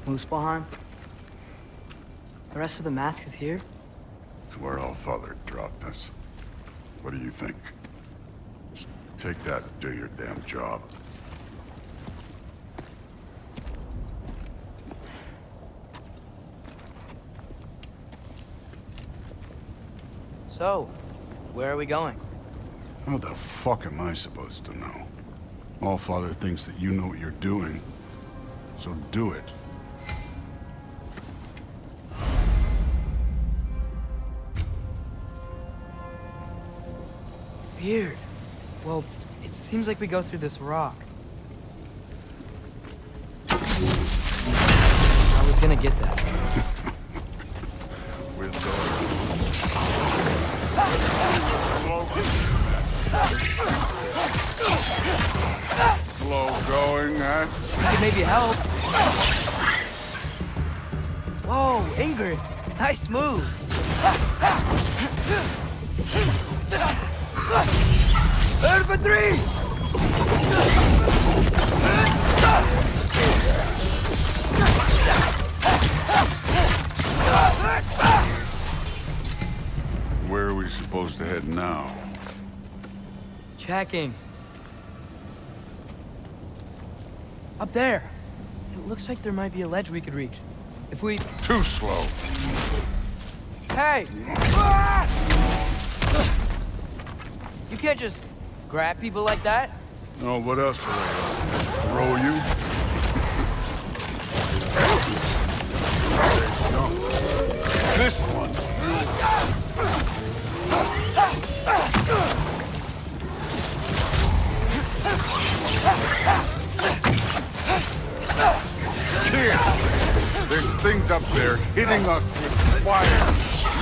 Muspelheim? The rest of the mask is here? It's where Allfather dropped us. What do you think? Just take that and do your damn job. So, where are we going? How the fuck am I supposed to know? Allfather thinks that you know what you're doing, so do it. Weird. Well, it seems like we go through this rock. I was gonna get that. We're slow going, huh? We could maybe help. Whoa, Ingrid. Nice move. Third for three! Where are we supposed to head now? Checking. Up there. It looks like there might be a ledge we could reach. If we... Too slow. Hey! You can't just grab people like that. Oh, what else do I throw you? No. This one. Kid, there's things up there hitting us with fire.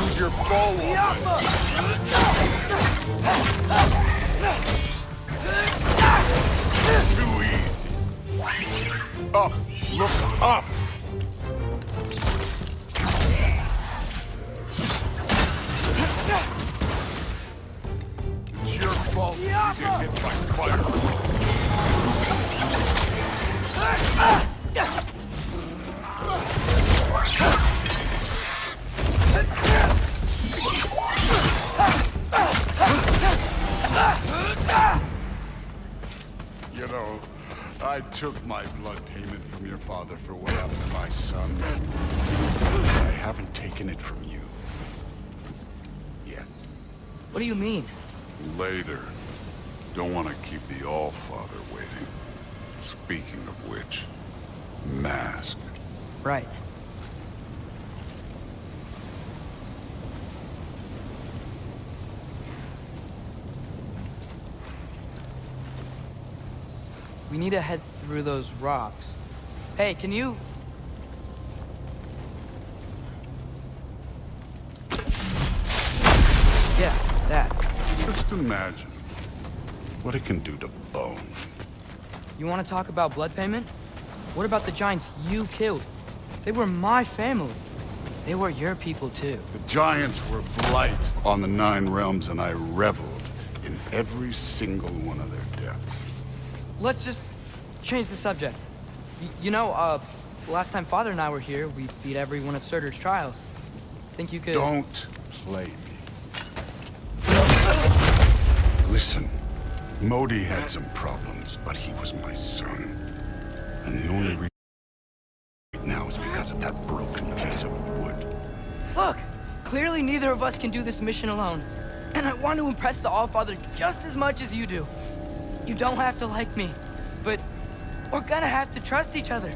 Use your bow. Too easy. Up. Look up. It's your fault you get hit by fire. You know, I took my blood payment from your father for what happened to my son. I haven't taken it from you. Yet. What do you mean? Later. Don't want to keep the Allfather waiting. Speaking of which, mask. Right. We need to head through those rocks. Hey, can you... Yeah, that. Just imagine what it can do to bone. You want to talk about blood payment? What about the giants you killed? They were my family. They were your people, too. The giants were blight on the Nine Realms, and I reveled in every single one of their deaths. Let's just change the subject. You know, last time Father and I were here, we beat every one of Surtur's trials. Think you could... Don't play me. Listen, Modi had some problems, but he was my son. And the only reason right now is because of that broken piece of wood. Look! Clearly neither of us can do this mission alone. And I want to impress the Allfather just as much as you do. You don't have to like me, but we're gonna have to trust each other.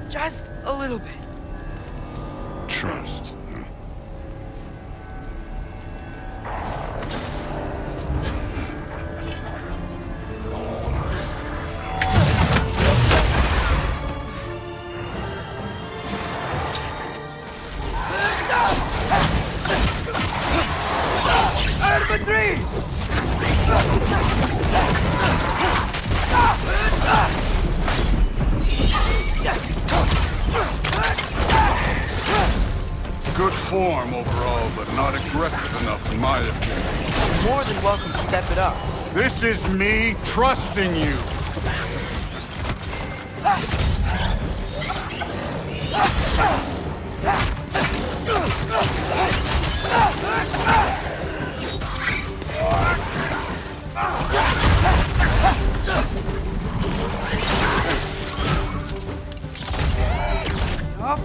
Just a little bit. Trust, huh? Number three! Good form overall, but not aggressive enough in my opinion. You're more than welcome to step it up. This is me trusting you.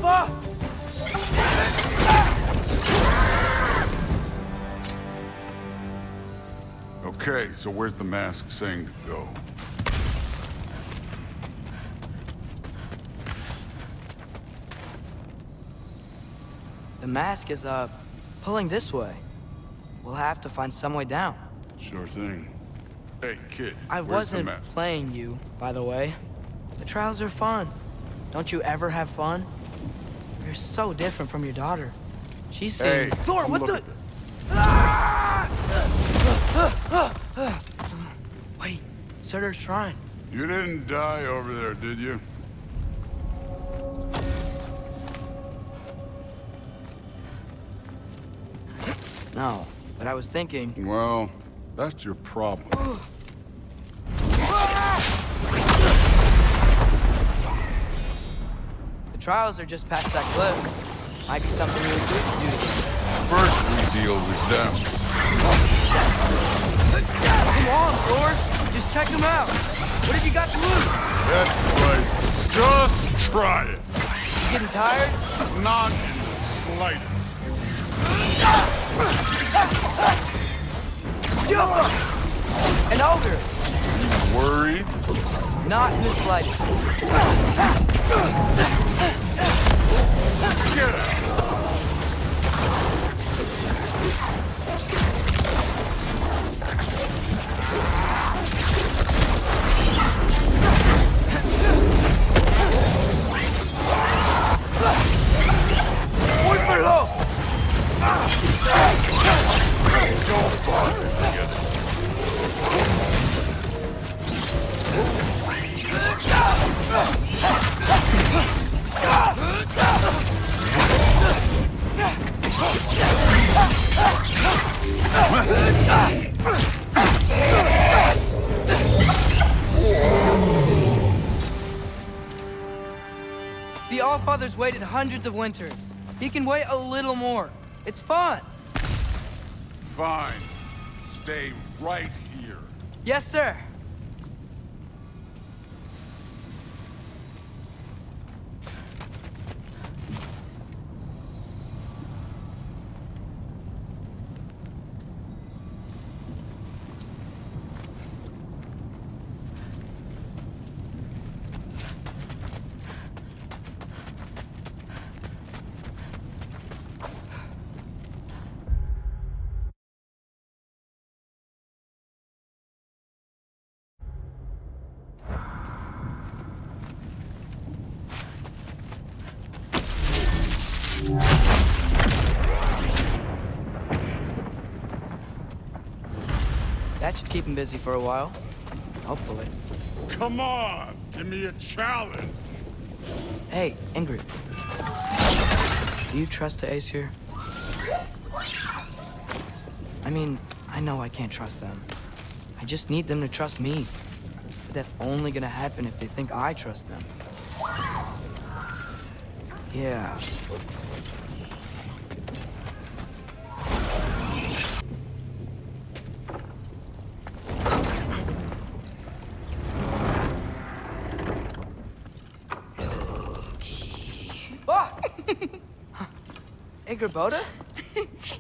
Alpha! Okay, so where's the mask saying to go? The mask is, pulling this way. We'll have to find some way down. Sure thing. Hey, kid, I where's the wasn't mask? playing you, by the way. The trials are fun. Don't you ever have fun? You're so different from your daughter. She's saying, Hey, Thor, come what look the? at this. Wait, Surtur's shrine. You didn't die over there, did you? No, but I was thinking. Well, that's your problem. The trials are just past that cliff. Might be something really good to do. First we deal with them. Come on, Thor. Just check them out. What have you got to lose? That's right. Just try it. You getting tired? Not in the slightest. An ogre. Worried? Not in the slightest. Get out. Muspelheim! Don't bother together. The Allfather's waited hundreds of winters. He can wait a little more. It's fun. Fine. Stay right here. Yes, sir. That should keep him busy for a while. Hopefully. Come on, give me a challenge. Hey, Ingrid. Do you trust the Aesir? I mean, I know I can't trust them. I just need them to trust me. But that's only gonna happen if they think I trust them. Yeah. Ingrid,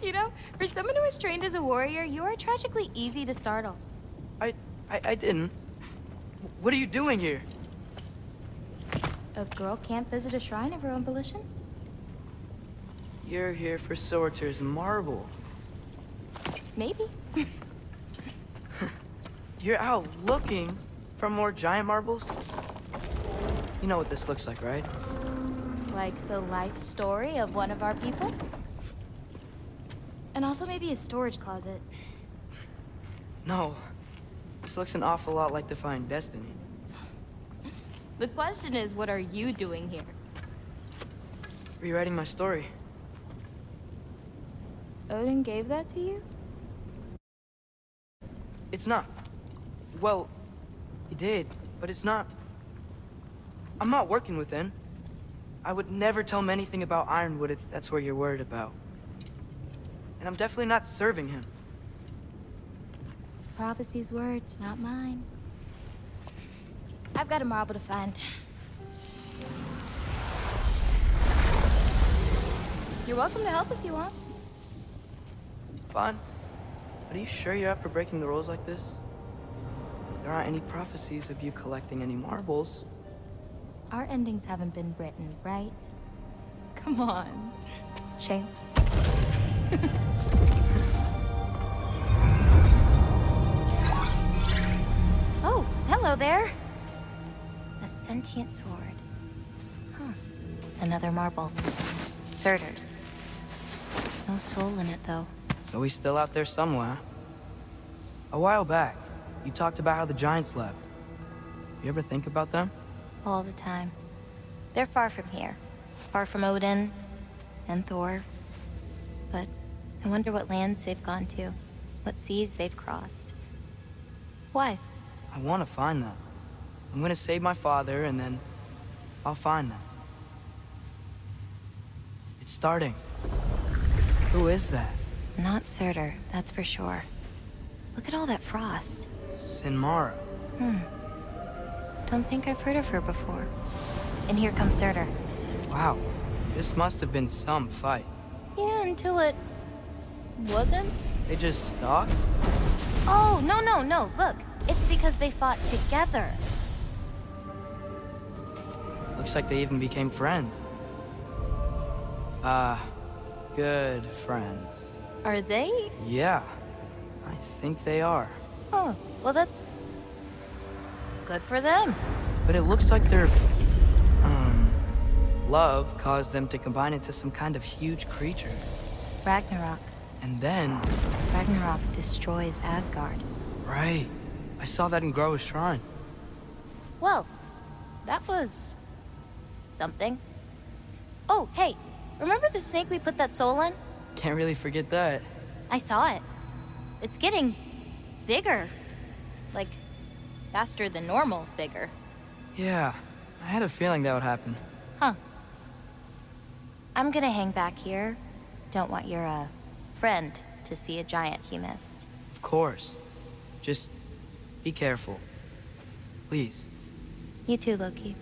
You know, for someone who is trained as a warrior, you are tragically easy to startle. I didn't. What are you doing here? A girl can't visit a shrine of her own volition? You're here for Surtur's marble. Maybe. You're out looking for more giant marbles? You know what this looks like, right? Like the life story of one of our people? And also maybe a storage closet. No. This looks an awful lot like Defying Destiny. The question is, what are you doing here? Rewriting my story. Odin gave that to you? It's not. Well, he did, but it's not. I'm not working with him. I would never tell him anything about Ironwood if that's what you're worried about. And I'm definitely not serving him. It's Prophecies' words, not mine. I've got a marble to find. You're welcome to help if you want. Fine. But are you sure you're up for breaking the rules like this? There aren't any prophecies of you collecting any marbles. Our endings haven't been written, right? Come on. Shame. Oh, hello there. A sentient sword. Huh. Another marble. Surtur's. No soul in it, though. So he's still out there somewhere. A while back, you talked about how the giants left. You ever think about them? All the time. They're far from here. Far from Odin and Thor. But I wonder what lands they've gone to. What seas they've crossed. Why? I want to find them. I'm gonna save my father, and then I'll find them. It's starting. Who is that? Not Surtur, that's for sure. Look at all that frost. Sinmara. Don't think I've heard of her before. And here comes Surtur. Wow. This must have been some fight. Yeah, until it... wasn't? They just stalked? Oh, no. Look, it's because they fought together. Looks like they even became friends. Good friends. Are they? Yeah, I think they are. Oh, well that's... good for them. But it looks like their, love caused them to combine into some kind of huge creature. Ragnarok. And then... Ragnarok destroys Asgard. Right. I saw that in Groa's shrine. Well, that was... something. Oh, hey, remember the snake we put that soul in? Can't really forget that. I saw it. It's getting... bigger. Like, faster than normal bigger. Yeah, I had a feeling that would happen. Huh. I'm gonna hang back here. Don't want your, friend to see a giant he missed. Of course. Just be careful. Please. You too, Loki.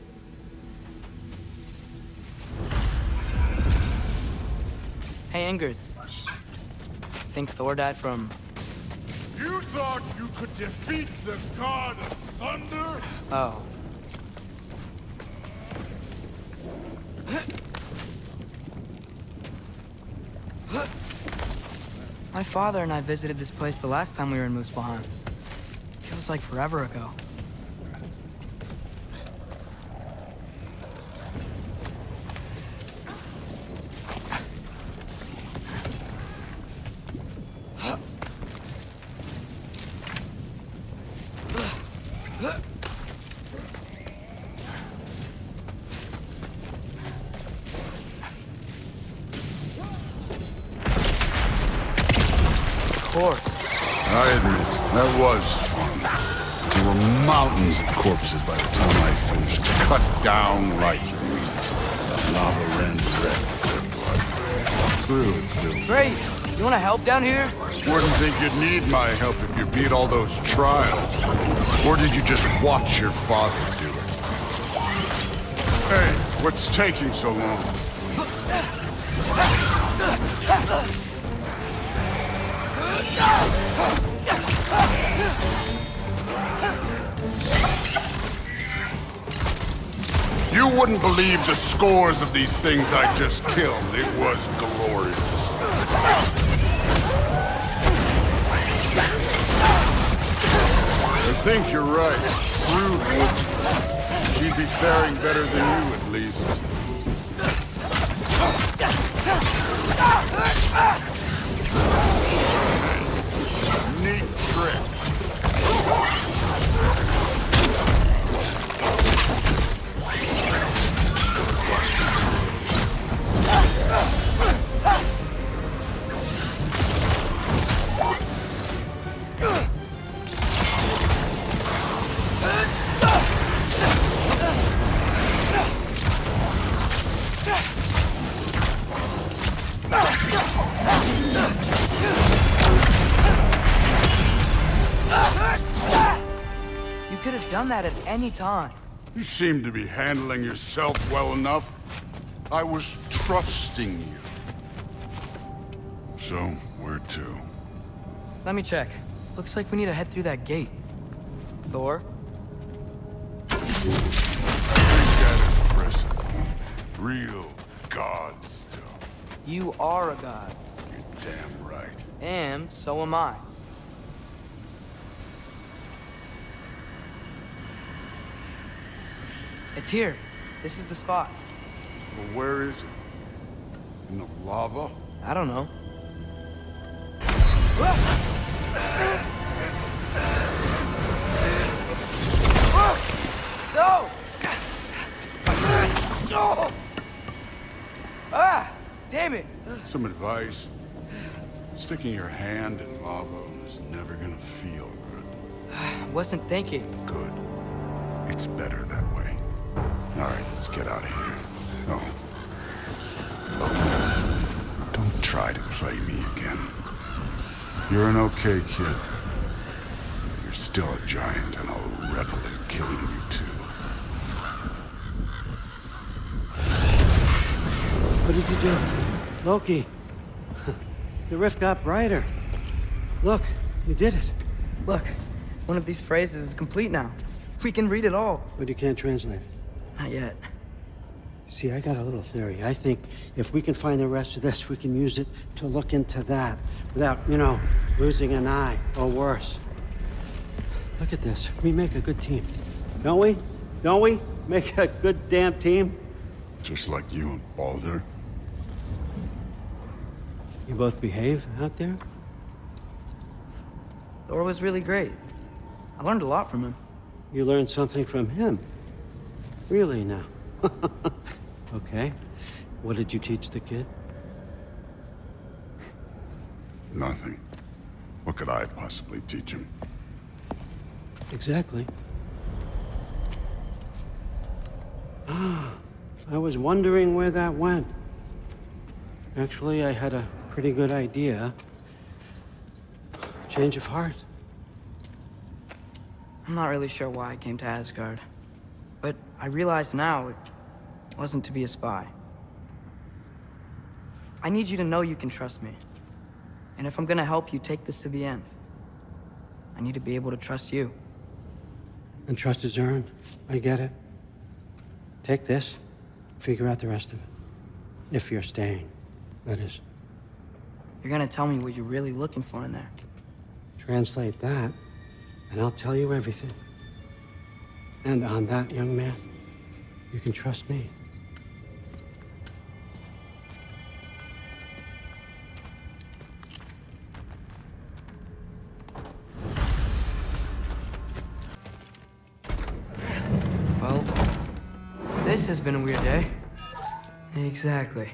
Hey, Ingrid. Think Thor died from... You thought you could defeat the god of thunder? Oh. My father and I visited this place the last time we were in Muspelheim. Feels like forever ago. I admit, that was fun. There were mountains of corpses by the time I finished. Cut down like meat. Lava ran red with blood. Through it, too. Great! You wanna help down here? Wouldn't think you'd need my help if you beat all those trials. Or did you just watch your father do it? Hey, what's taking so long? You wouldn't believe the scores of these things I just killed. It was glorious. I think you're right. Rude would. She'd be faring better than you, at least. Neat trick. You could have done that at any time. You seem to be handling yourself well enough. I was trusting you. So, where to? Let me check. Looks like we need to head through that gate. Thor? Real god stuff. You are a god. You're damn right. And so am I. It's here. This is the spot. Well, where is it? In the lava? I don't know. No! No! Ah! Damn it! Some advice. Sticking your hand in lava is never gonna feel good. Wasn't thinking. Good. It's better that way. All right, let's get out of here. Oh. Don't try to play me again. You're an okay kid. You're still a giant, and I'll revel in killing you too. What did you do? Loki. The rift got brighter. Look, you did it. Look, one of these phrases is complete now. We can read it all. But you can't translate it. Not yet. See, I got a little theory. I think if we can find the rest of this, we can use it to look into that without, losing an eye or worse. Look at this. We make a good team. Don't we? Don't we? Make a good damn team? Just like you and Baldur. You both behave out there? Thor was really great. I learned a lot from him. You learned something from him? Really now? Okay. What did you teach the kid? Nothing. What could I possibly teach him? Exactly. I was wondering where that went. Actually, I had a pretty good idea. Change of heart. I'm not really sure why I came to Asgard. But I realize now it wasn't to be a spy. I need you to know you can trust me. And if I'm gonna help you take this to the end, I need to be able to trust you. And trust is earned. I get it. Take this, figure out the rest of it. If you're staying, that is. You're gonna tell me what you're really looking for in there. Translate that, and I'll tell you everything. And on that, young man, you can trust me. Well, this has been a weird day. Exactly.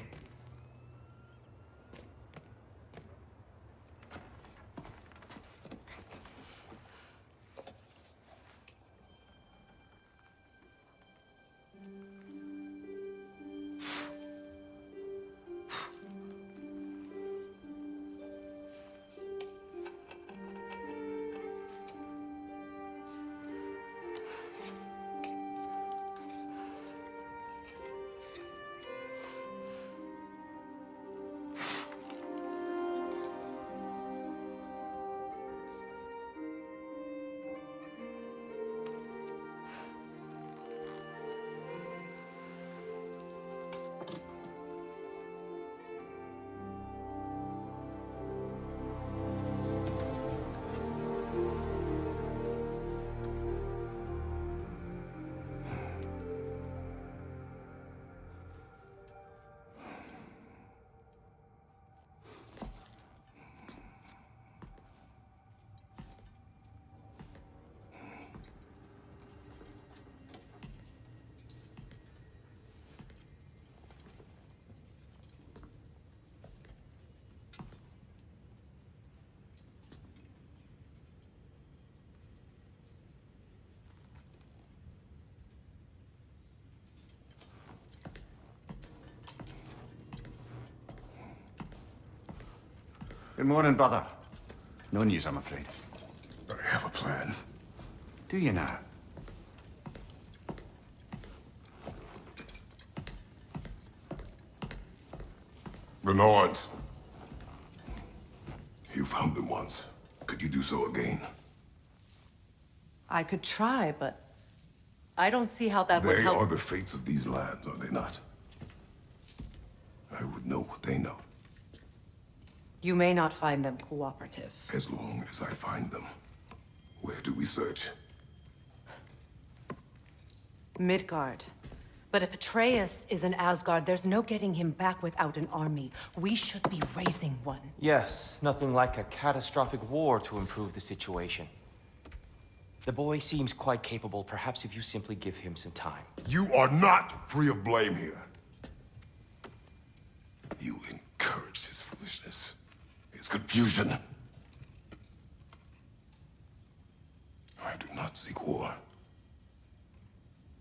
Good morning, brother. No news, I'm afraid. I have a plan. Do you now? The Norns. found them once. Could you do so again? I could try, but I don't see how that would They help. are the fates of these lands, are they not? I would know what they know, You may not find them cooperative. as long as I find them. Where do we search? Midgard. But if Atreus is in Asgard, there's no getting him back without an army. We should be raising one. Yes, nothing like a catastrophic war to improve the situation. The boy seems quite capable. Perhaps if you simply give him some time. You are not free of blame here. You encouraged his foolishness, his confusion. I do not seek war.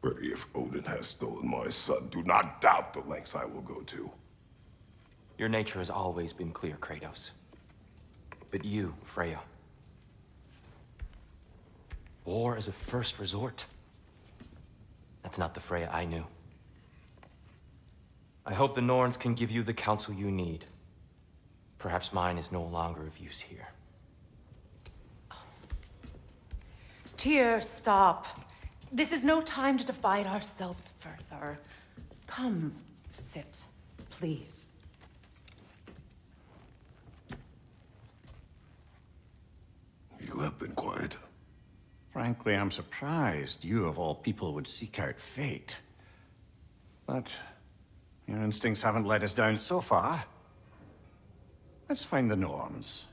But if Odin has stolen my son, do not doubt the lengths I will go to. Your nature has always been clear, Kratos. But you, Freya. War is a first resort. That's not the Freya I knew. I hope the Norns can give you the counsel you need. Perhaps mine is no longer of use here. Tyr, stop. This is no time to divide ourselves further. Come, sit, please. You have been quiet. Frankly, I'm surprised you of all people would seek out fate. But your instincts haven't let us down so far. Let's find the Norns.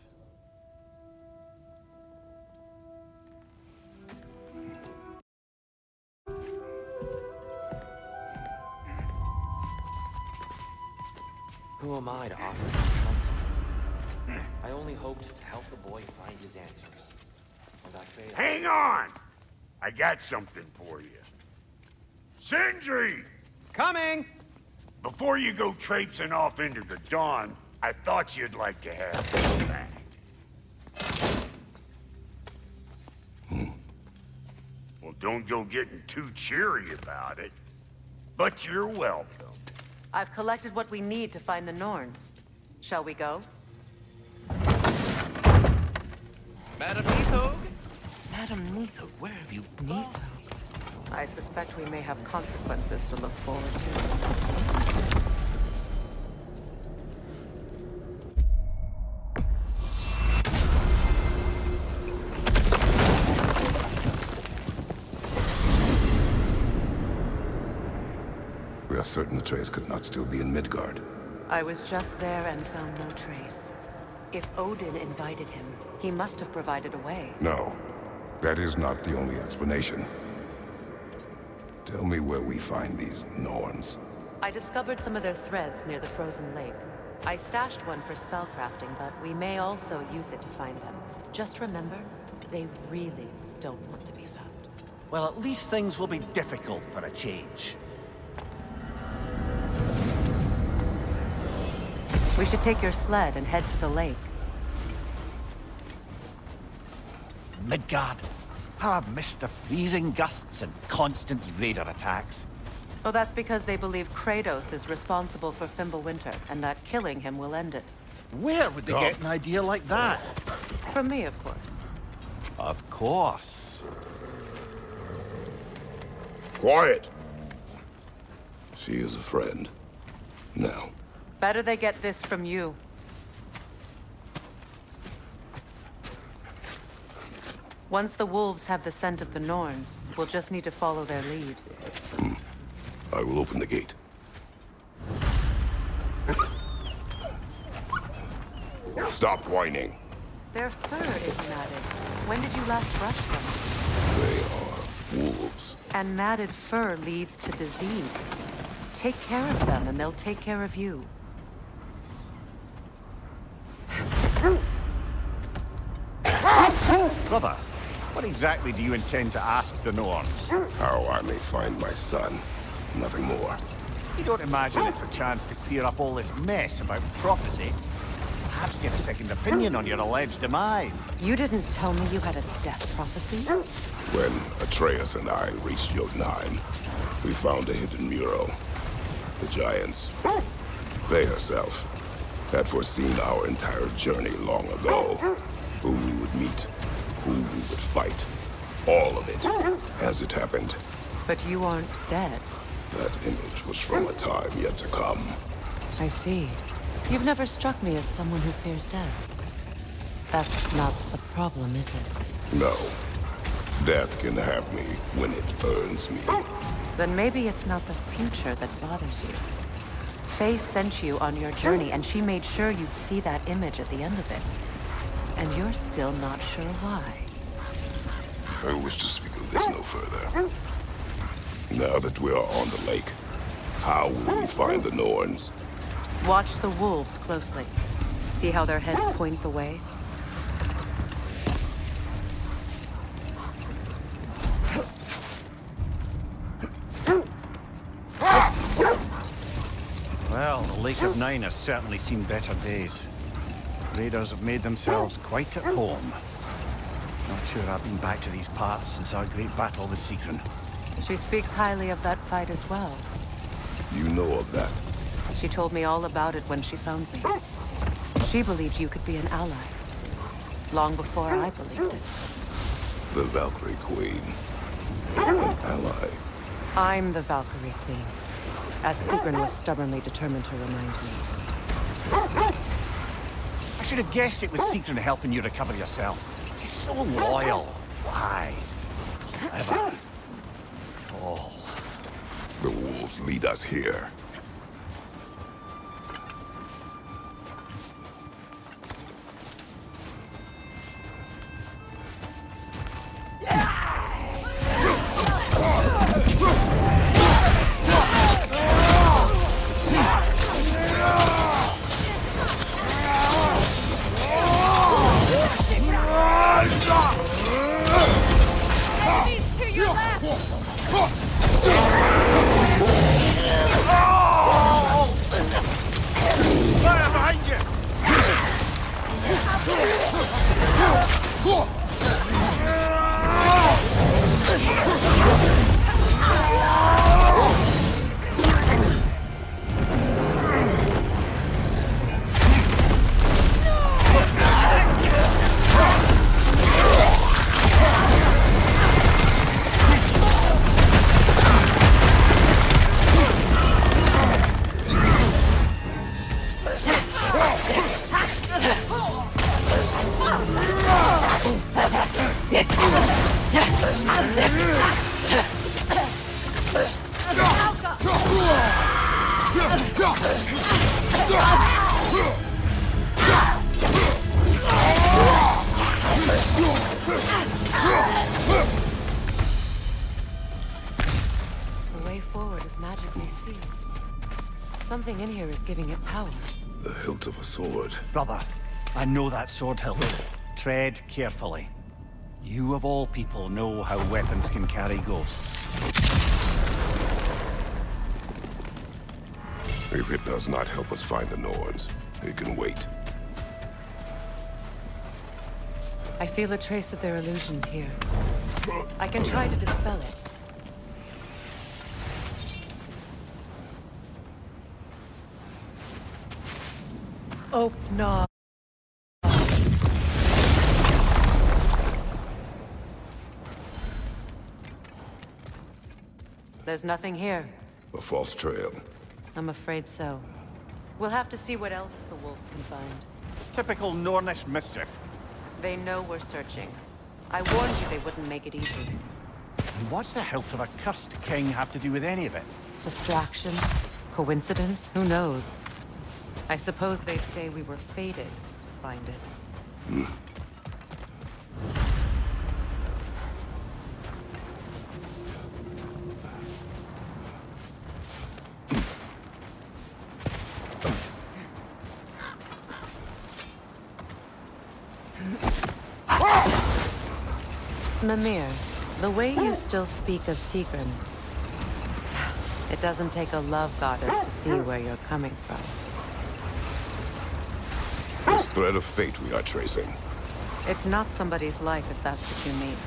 Who am I to offer him counsel? I only hoped to help the boy find his answers. And I failed. Hang on! I got something for you. Sindri! Coming! Before you go traipsing off into the dawn, I thought you'd like to have this back. Well, don't go getting too cheery about it. But you're welcome. I've collected what we need to find the Norns. Shall we go? Madam Neathog? Madam Neathog, where have you... Neathog. I suspect we may have consequences to look forward to. We are certain Atreus could not still be in Midgard. I was just there and found no trace. If Odin invited him, he must have provided a way. No, that is not the only explanation. Tell me where we find these Norns. I discovered some of their threads near the frozen lake. I stashed one for spellcrafting, but we may also use it to find them. Just remember, they really don't want to be found. Well, at least things will be difficult for a change. We should take your sled and head to the lake. Midgard. How I've missed the freezing gusts and constant raider attacks. Well, that's because they believe Kratos is responsible for Fimbulwinter, and that killing him will end it. Where would they get an idea like that? From me, of course. Of course. Quiet! She is a friend. Now. Better they get this from you. Once the wolves have the scent of the Norns, we'll just need to follow their lead. I will open the gate. Stop whining. Their fur is matted. When did you last brush them? They are wolves. And matted fur leads to disease. Take care of them, and they'll take care of you. Brother, what exactly do you intend to ask the Norns? How I may find my son. Nothing more. You don't imagine it's a chance to clear up all this mess about prophecy? Perhaps get a second opinion on your alleged demise. You didn't tell me you had a death prophecy? When Atreus and I reached Jotunheim, we found a hidden mural. The giants. Faye herself. had foreseen our entire journey long ago. Who we would meet, who we would fight. All of it, as it happened. But you aren't dead. That image was from a time yet to come. I see. You've never struck me as someone who fears death. That's not the problem, is it? No. Death can have me when it earns me. Then maybe it's not the future that bothers you. Faye sent you on your journey, and she made sure you'd see that image at the end of it. And you're still not sure why. I wish to speak of this no further. Now that we are on the lake, how will we find the Norns? Watch the wolves closely. See how their heads point the way? Well, the Lake of Nine has certainly seen better days. Raiders have made themselves quite at home. Not sure I've been back to these parts since our great battle with Sigrun. She speaks highly of that fight as well. You know of that? She told me all about it when she found me. She believed you could be an ally. Long before I believed it. The Valkyrie Queen. An ally. I'm the Valkyrie Queen. As Sigrun was stubbornly determined to remind me. I should have guessed it was Sigrun helping you recover yourself. She's so loyal, wise, clever, tall. The wolves lead us here. The way forward is magically sealed. Something in here is giving it power. The hilt of a sword. Brother, I know that sword hilt. Tread carefully. You of all people know how weapons can carry ghosts. If it does not help us find the Norns, it can wait. I feel a trace of their illusions here. I can try to dispel it. Oh, no. There's nothing here. A false trail. I'm afraid so. We'll have to see what else the wolves can find. Typical Nornish mischief. They know we're searching. I warned you they wouldn't make it easy. And what's the hilt of a cursed king have to do with any of it? Distraction? Coincidence? Who knows? I suppose they'd say we were fated to find it. Mimir, the way you still speak of Sigrun, it doesn't take a love goddess to see where you're coming from. This thread of fate we are tracing. It's not somebody's life, if that's what you mean.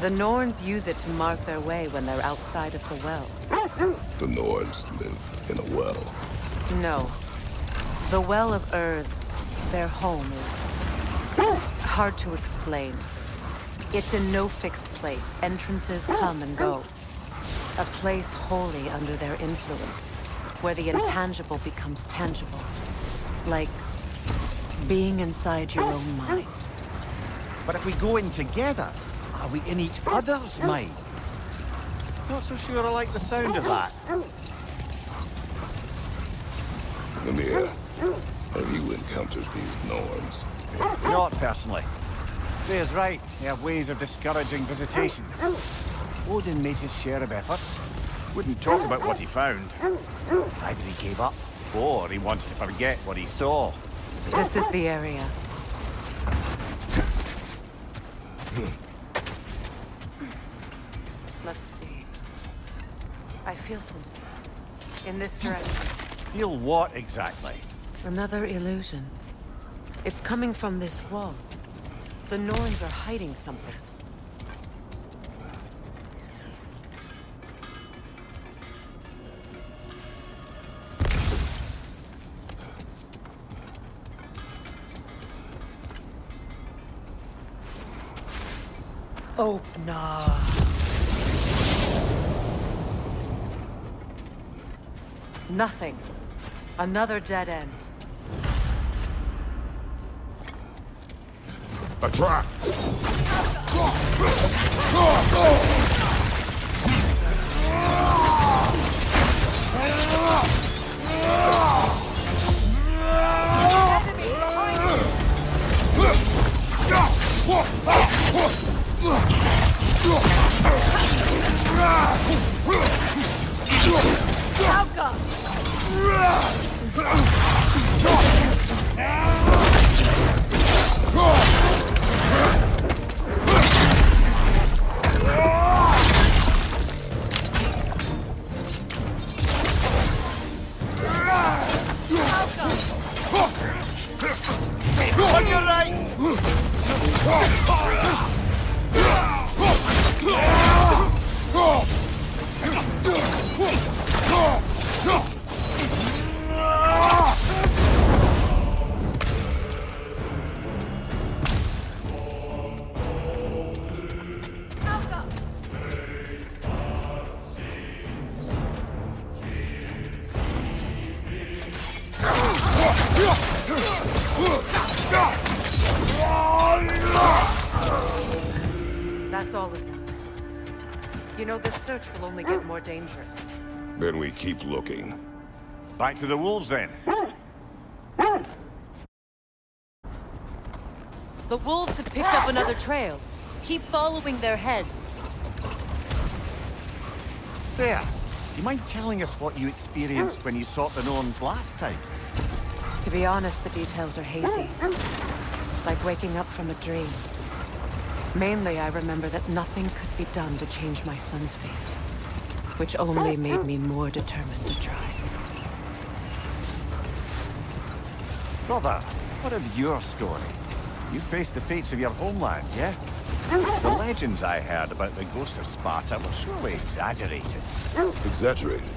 The Norns use it to mark their way when they're outside of the well. The Norns live in a well. No. The Well of Earth, their home, is hard to explain. It's in no fixed place. Entrances come and go. A place wholly under their influence, where the intangible becomes tangible. Like being inside your own mind. But if we go in together, are we in each other's minds? Not so sure I like the sound of that. Mimir, have you encountered these Norns? Not personally. Freya's right. They have ways of discouraging visitation. Odin made his share of efforts. Wouldn't talk about what he found. Either he gave up, or he wanted to forget what he saw. This is the area. Let's see. I feel something. In this direction. Feel what exactly? Another illusion. It's coming from this wall. The Norns are hiding something. Open up. Nothing. Another dead end. A trap! On your right! That's all of them. You know, this search will only get more dangerous. Then we keep looking. Back to the wolves, then. The wolves have picked up another trail. Keep following their heads. There. Do you mind telling us what you experienced when you sought the Norns last time? To be honest, the details are hazy. Like waking up from a dream. Mainly, I remember that nothing could be done to change my son's fate. Which only made me more determined to try. Brother, what of your story? You faced the fates of your homeland, yeah? The legends I heard about the ghost of Sparta were surely exaggerated. Exaggerated?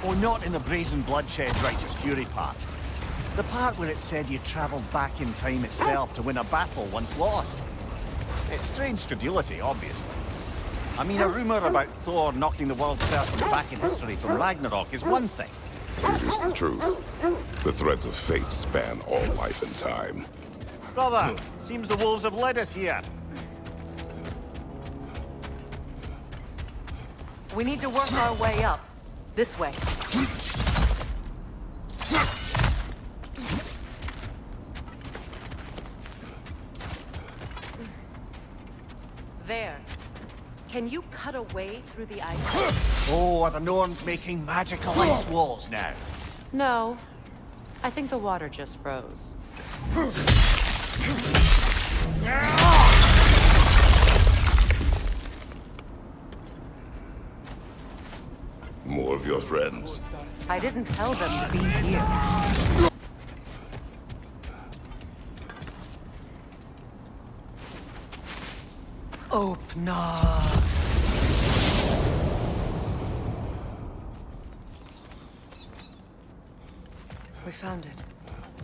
Oh, not in the brazen bloodshed righteous fury part. The part where it said you traveled back in time itself to win a battle once lost. It's strange credulity, obviously. I mean, a rumor about Thor knocking the world serpent back in history from Ragnarok is one thing. It is the truth. The threads of fate span all life and time. Brother, seems the wolves have led us here. We need to work our way up. This way. There. Can you cut a way through the ice? Oh, are the Norns making magical ice walls now? No. I think the water just froze. More of your friends. I didn't tell them to be here. Open up. We found it.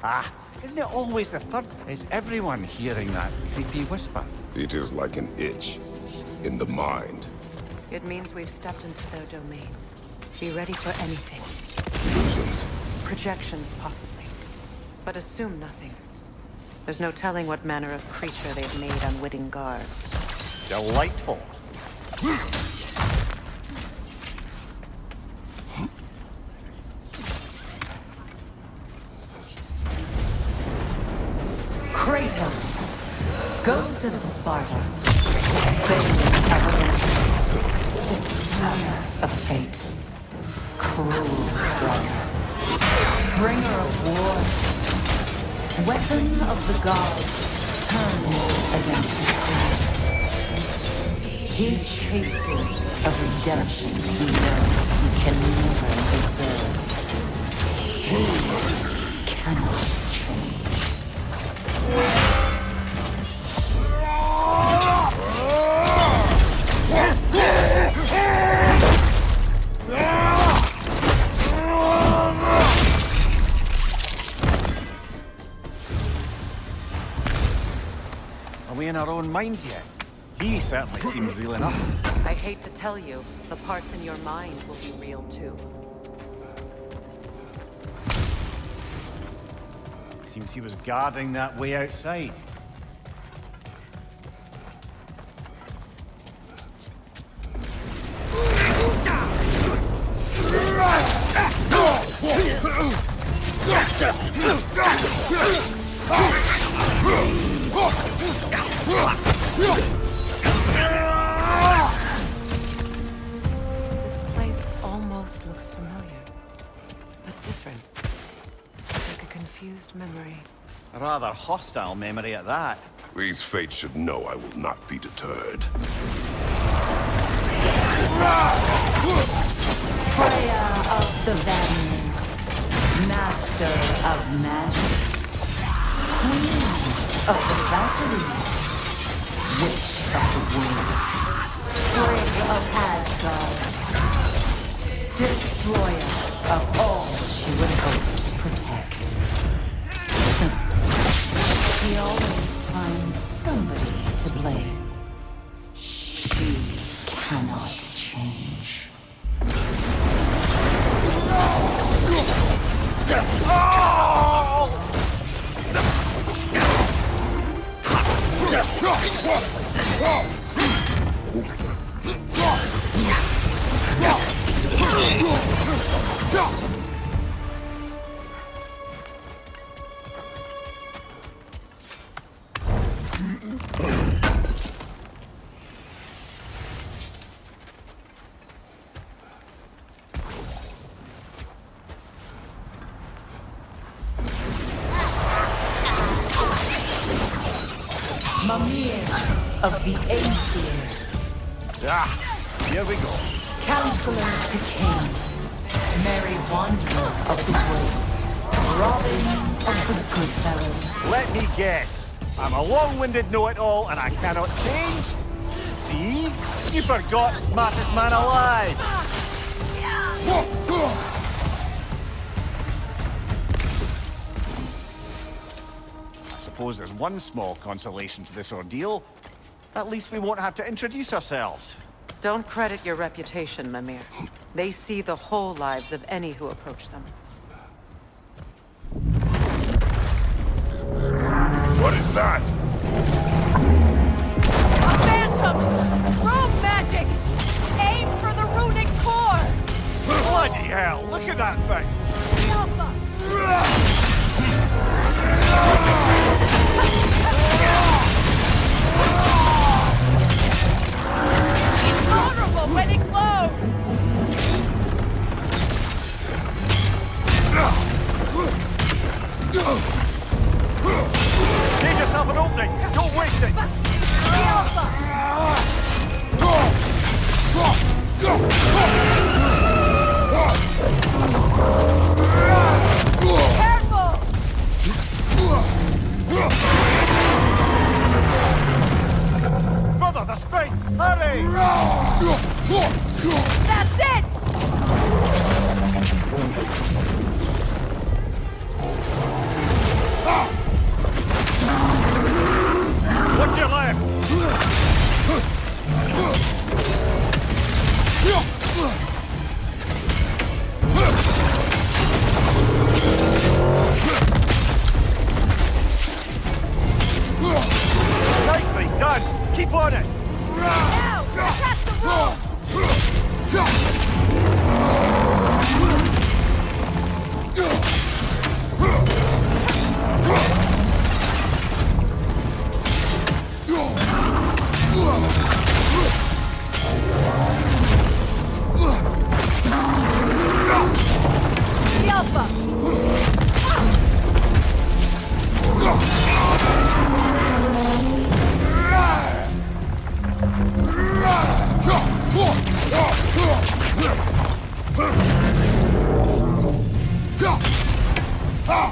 Ah, isn't it always the third? Is everyone hearing that creepy whisper? It is like an itch in the mind. It means we've stepped into their domain. Be ready for anything. Illusions. Projections, possibly. But assume nothing. There's no telling what manner of creature they've made unwitting guards. Delightful. Kratos, ghost of Sparta, bane of Olympus, destroyer of fate, cruel striker, bringer of war, weapon of the gods, turned against his enemies. He chases a redemption he knows he can never deserve. He cannot change. Are we in our own minds yet? He certainly seems real enough. I hate to tell you, the parts in your mind will be real too. Seems he was guarding that way outside. This place almost looks familiar, but different. Like a confused memory. A rather hostile memory at that. These fates should know I will not be deterred. Freya of the Vanland, master of magics, queen of the Valkyries, witch of the woods, spring of Asgard, destroyer of all she would hope to protect. She always finds somebody to blame. She cannot change. Mimir of the Aesir. Ah, here we go. Counselor to kings, merry wanderer of the woods, Robin of the good fellows. Let me guess. I'm a long-winded know-it-all and I cannot change? See? You forgot smartest man alive! I suppose there's one small consolation to this ordeal. At least we won't have to introduce ourselves. Don't credit your reputation, Mimir. They see the whole lives of any who approach them. What is that? A phantom! Rogue magic! Aim for the runic core! Bloody hell, look at that thing! Alpha! It's vulnerable when it glows! Give yourself an opening! Don't waste it! Careful! Brother, the springs! Hurry! That's it!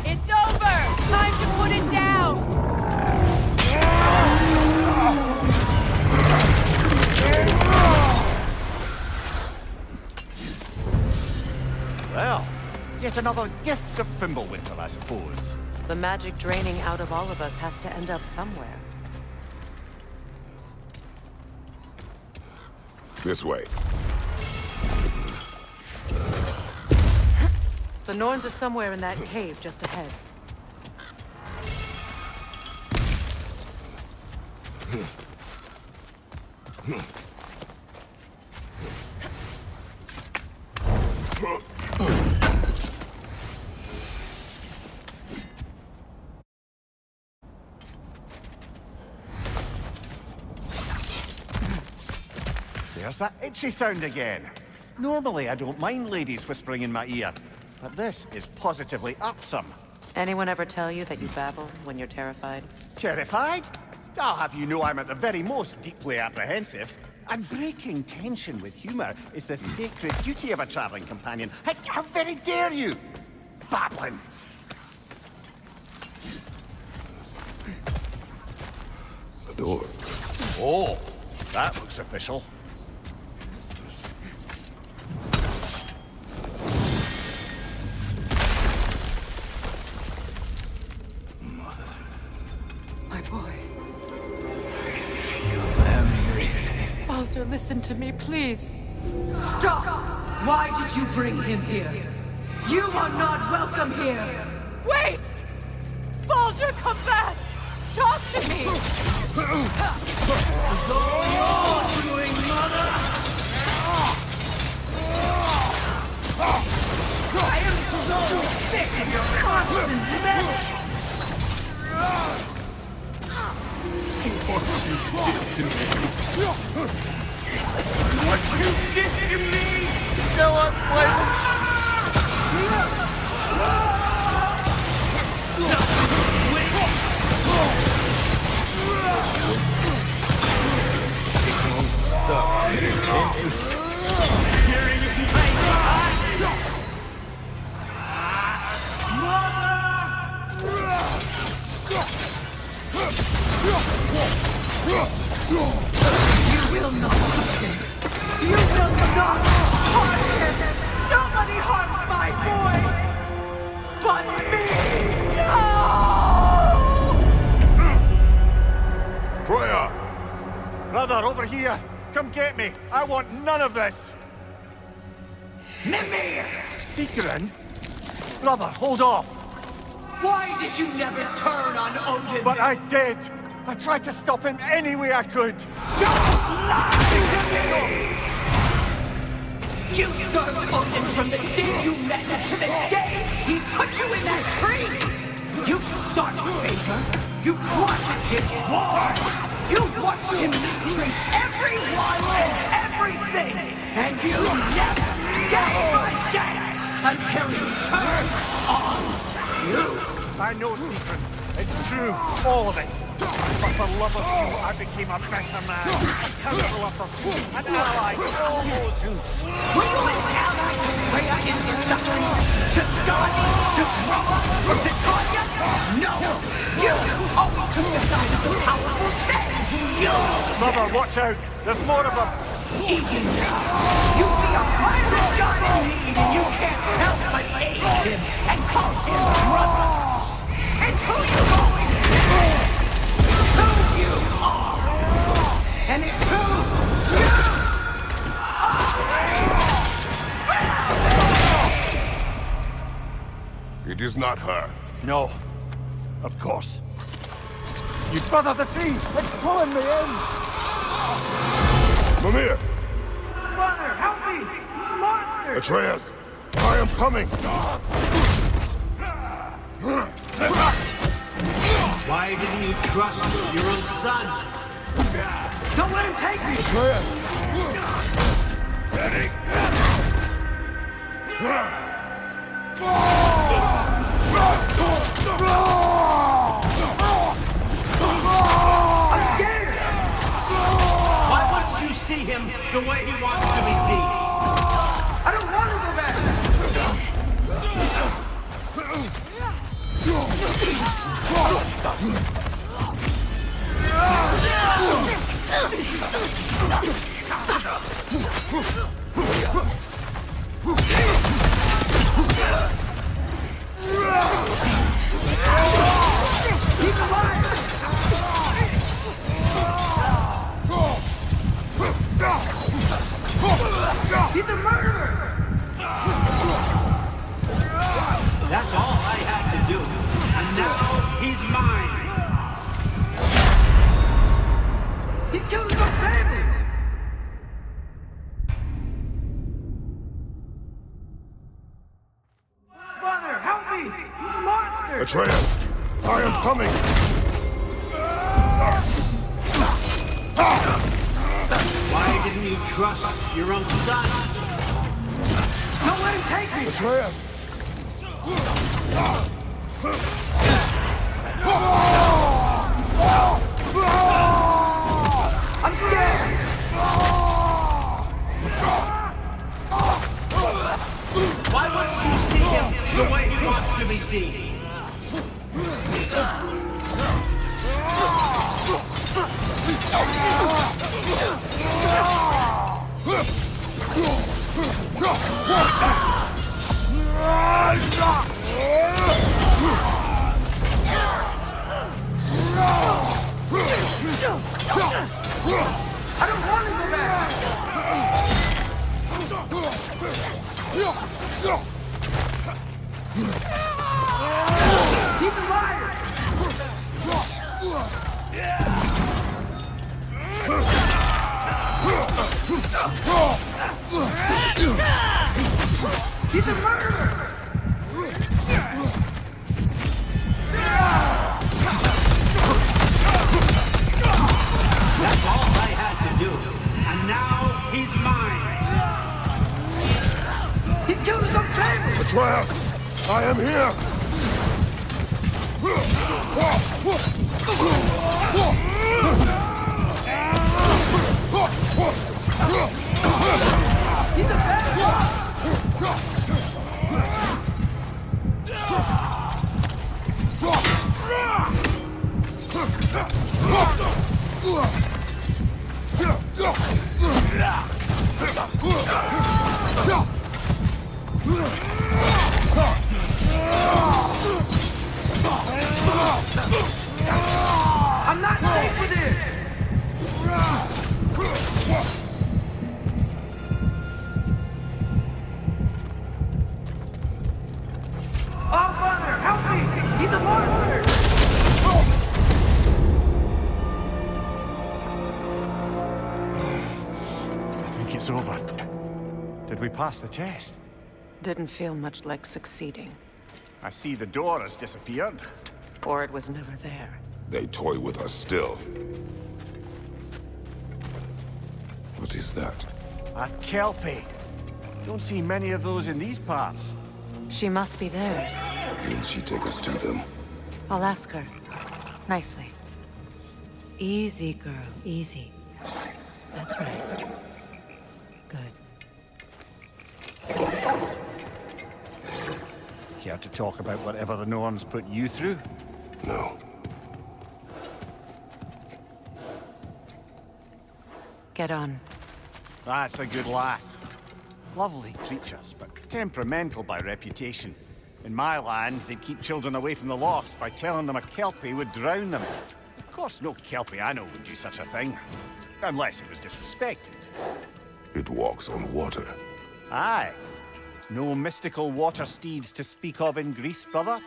It's over! Time to put it down! Well, yet another gift of Fimbulwinter, I suppose. The magic draining out of all of us has to end up somewhere. This way. The Norns are somewhere in that cave just ahead. There's that itchy sound again. Normally, I don't mind ladies whispering in my ear, but this is positively irksome. Anyone ever tell you that you babble when you're terrified? Terrified? I'll have you know I'm at the very most deeply apprehensive. And breaking tension with humor is the sacred duty of a traveling companion. How very dare you! Babbling! The door. Oh, that looks official. My boy. Feel everything. Baldur, listen to me, please. Stop! Why did you bring him here? You are not welcome here! Wait! Baldur, come back! Talk to me! This is all your doing, mother! I am so sick of your constant meddling! What you did to me! So unpleasant! You will not touch him! You will not harm him! Nobody harms my boy! But me! No! Freya! Brother, over here! Come get me! I want none of this! Mimir! Seekerin? Brother, hold off! Why did you never turn on Odin? But I did! I tried to stop him any way I could! Don't lie to me! You served Odin from the day you met him to the day he put you in that tree! You sought favor! You wanted his war! You watched him mistreat everyone and everything! And you never gave a damn until he turned on you! I know, Seekerin. It's true, all of it. But for love of you, I became a better man, a counselor for you, an ally to all those who... Were you an ally to Freya in her suffering? To Skadi? To Roma? Or to Tanya? No! You always took the side of the powerful then! You! Brother, watch out! There's more of them! Easy now! You see a pirate god in need and you can't help but aid him and call him brother! It's who you always been! Who you are! And it's who you It is not her. No. Of course. You brother the tree! It's pulling me in! Mimir! Brother, help me! Monster! Atreus! I am coming! Why didn't you trust your own son? Don't let him take me! Atreus! Daddy! I'm scared! Why wouldn't you see him the way he wants to be seen? I don't want to go back! He's a murderer! That's all I had to do. And now he's mine. He's killed his own family! Father, help me! He's a monster! Atreus, I am coming! Why didn't you trust your own son? Don't let him take me! Atreus! I'm scared! Why wouldn't you see him the way he wants to be seen? I don't want to go back! He's a liar! He's a murderer! That's all I had to do. And now he's mine. He's killed his own family! Atreus, I am here! He's a bad guy! I'm not safe with him! Oh, Father, help me! He's a monster! I think it's over. Did we pass the test? Didn't feel much like succeeding. I see the door has disappeared. Or it was never there. They toy with us still. What is that? A Kelpie. Don't see many of those in these parts. She must be theirs. Will she take us to them? I'll ask her. Nicely. Easy, girl. Easy. That's right. Good. Care to talk about whatever the Norns put you through? No. Get on. That's a good lass. Lovely creatures, but temperamental by reputation. In my land, they'd keep children away from the lost by telling them a Kelpie would drown them. Of course, no Kelpie I know would do such a thing. Unless it was disrespected. It walks on water. Aye. No mystical water steeds to speak of in Greece, brother?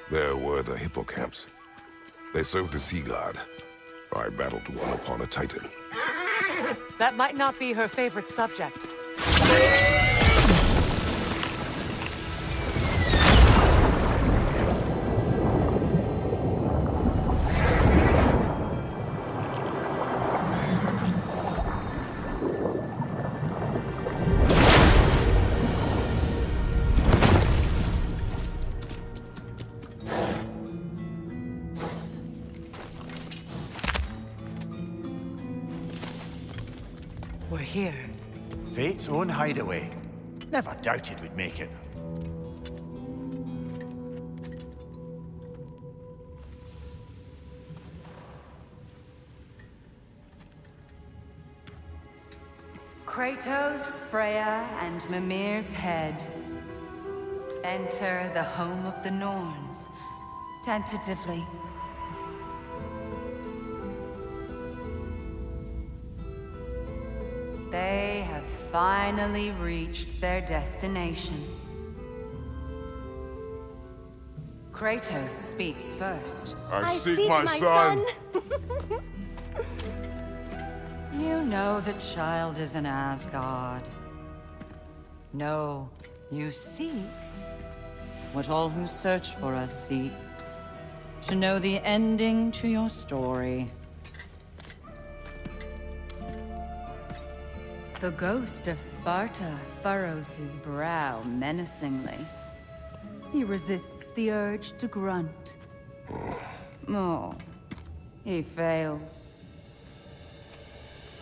There were the hippocamps. They served the sea god. I battled one upon a titan. That might not be her favorite subject. We're here. Fate's own hideaway. Never doubted we'd make it. Kratos, Freya, and Mimir's head. Enter the home of the Norns, tentatively. They have finally reached their destination. Kratos speaks first. I seek my son. You know the child is in Asgard. No, you seek what all who search for us seek. To know the ending to your story. The ghost of Sparta furrows his brow menacingly. He resists the urge to grunt. Oh, he fails.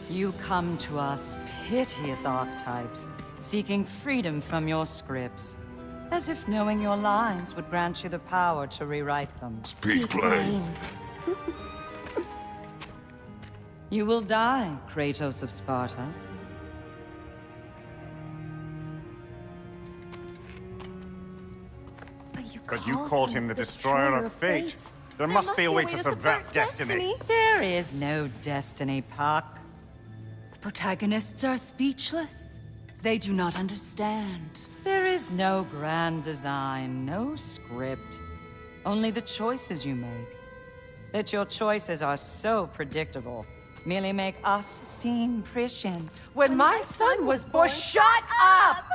You come to us, piteous archetypes, seeking freedom from your scripts, as if knowing your lines would grant you the power to rewrite them. Speak plain. You will die, Kratos of Sparta. But you called him the Destroyer of Fate. There must be a way to subvert destiny. There is no destiny, Puck. The protagonists are speechless. They do not understand. There is no grand design, no script. Only the choices you make. That your choices are so predictable, merely make us seem prescient. When my son was born, shut up!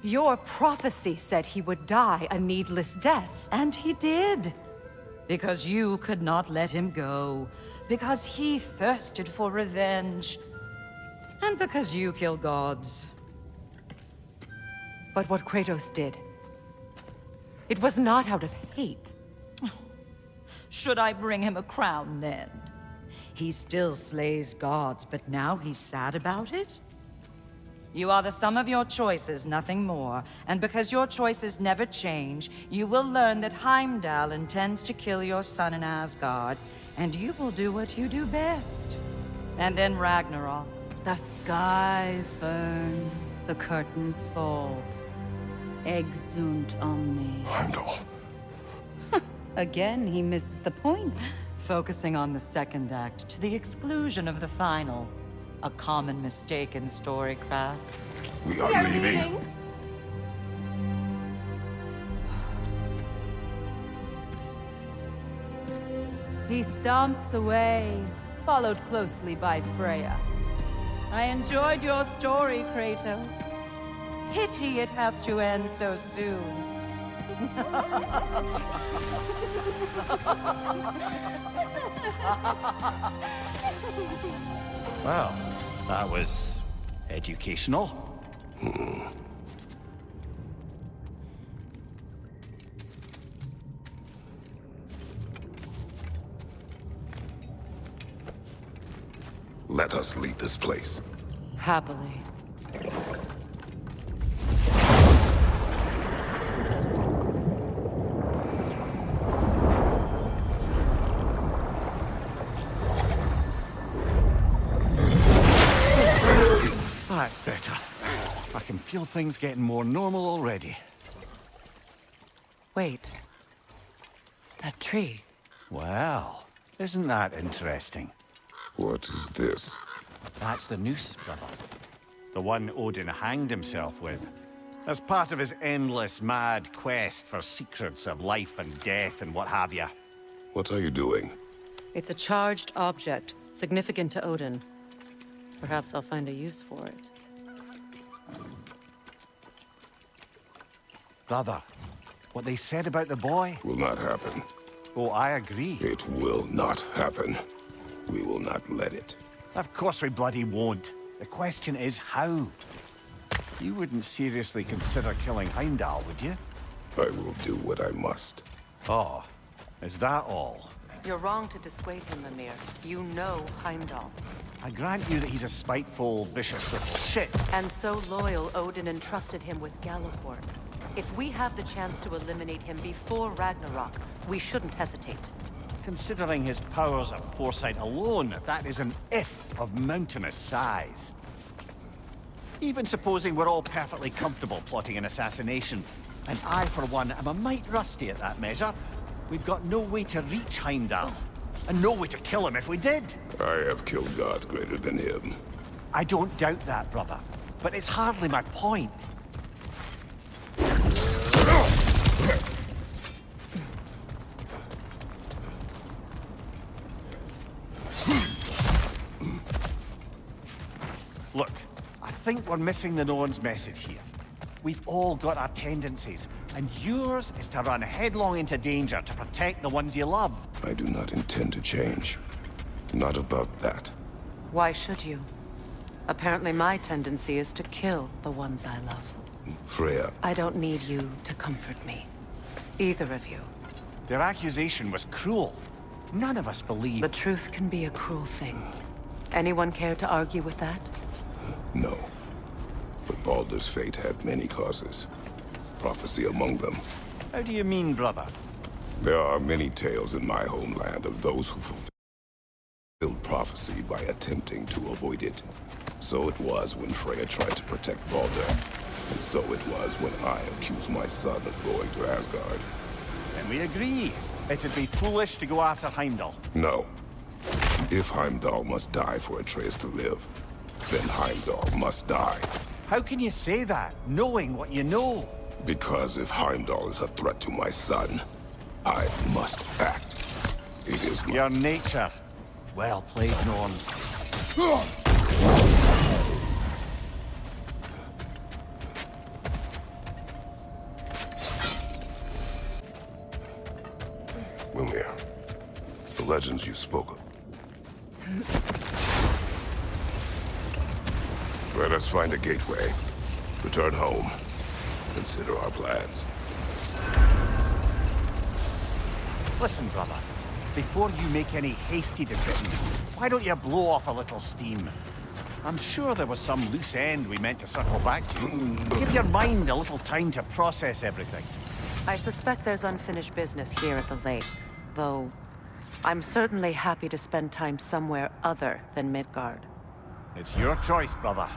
Your prophecy said he would die a needless death. And he did. Because you could not let him go. Because he thirsted for revenge. And because you kill gods. But what Kratos did, it was not out of hate. Should I bring him a crown then? He still slays gods, but now he's sad about it? You are the sum of your choices, nothing more. And because your choices never change, you will learn that Heimdall intends to kill your son in Asgard, and you will do what you do best. And then Ragnarok. The skies burn, the curtains fall. Exunt omnes. Heimdall. Again, he misses the point. Focusing on the second act to the exclusion of the final. A common mistake in storycraft. We are leaving. He stomps away, followed closely by Freya. I enjoyed your story, Kratos. Pity it has to end so soon. Well, that was educational. Let us leave this place. Happily. That's better. I can feel things getting more normal already. Wait. That tree. Well, isn't that interesting? What is this? That's the noose, brother. The one Odin hanged himself with. As part of his endless, mad quest for secrets of life and death and what have you. What are you doing? It's a charged object, significant to Odin. Perhaps I'll find a use for it. Brother, what they said about the boy? Will not happen. Oh, I agree. It will not happen. We will not let it. Of course we bloody won't. The question is how? You wouldn't seriously consider killing Heimdall, would you? I will do what I must. Oh, is that all? You're wrong to dissuade him, Mimir. You know Heimdall. I grant you that he's a spiteful, vicious little shit. And so loyal, Odin entrusted him with Galliford. If we have the chance to eliminate him before Ragnarok, we shouldn't hesitate. Considering his powers of foresight alone, that is an if of mountainous size. Even supposing we're all perfectly comfortable plotting an assassination, and I, for one, am a mite rusty at that measure, we've got no way to reach Heimdall, and no way to kill him if we did. I have killed gods greater than him. I don't doubt that, brother, but it's hardly my point. Look, I think we're missing the Norns' message here. We've all got our tendencies, and yours is to run headlong into danger to protect the ones you love. I do not intend to change. Not about that. Why should you? Apparently my tendency is to kill the ones I love. Freya. I don't need you to comfort me. Either of you. Their accusation was cruel. None of us believe... The truth can be a cruel thing. Anyone care to argue with that? No. But Baldur's fate had many causes. Prophecy among them. How do you mean, brother? There are many tales in my homeland of those who fulfilled prophecy by attempting to avoid it. So it was when Freya tried to protect Baldur. And so it was when I accused my son of going to Asgard. And we agree. It'd be foolish to go after Heimdall. No. If Heimdall must die for Atreus to live, then Heimdall must die. How can you say that, knowing what you know? Because if Heimdall is a threat to my son, I must act. It is your nature. Well played, Norns. Mimir, the legends you spoke of. Let us find a gateway. Return home. Consider our plans. Listen, brother. Before you make any hasty decisions, why don't you blow off a little steam? I'm sure there was some loose end we meant to circle back to. Give your mind a little time to process everything. I suspect there's unfinished business here at the lake, though I'm certainly happy to spend time somewhere other than Midgard. It's your choice, brother.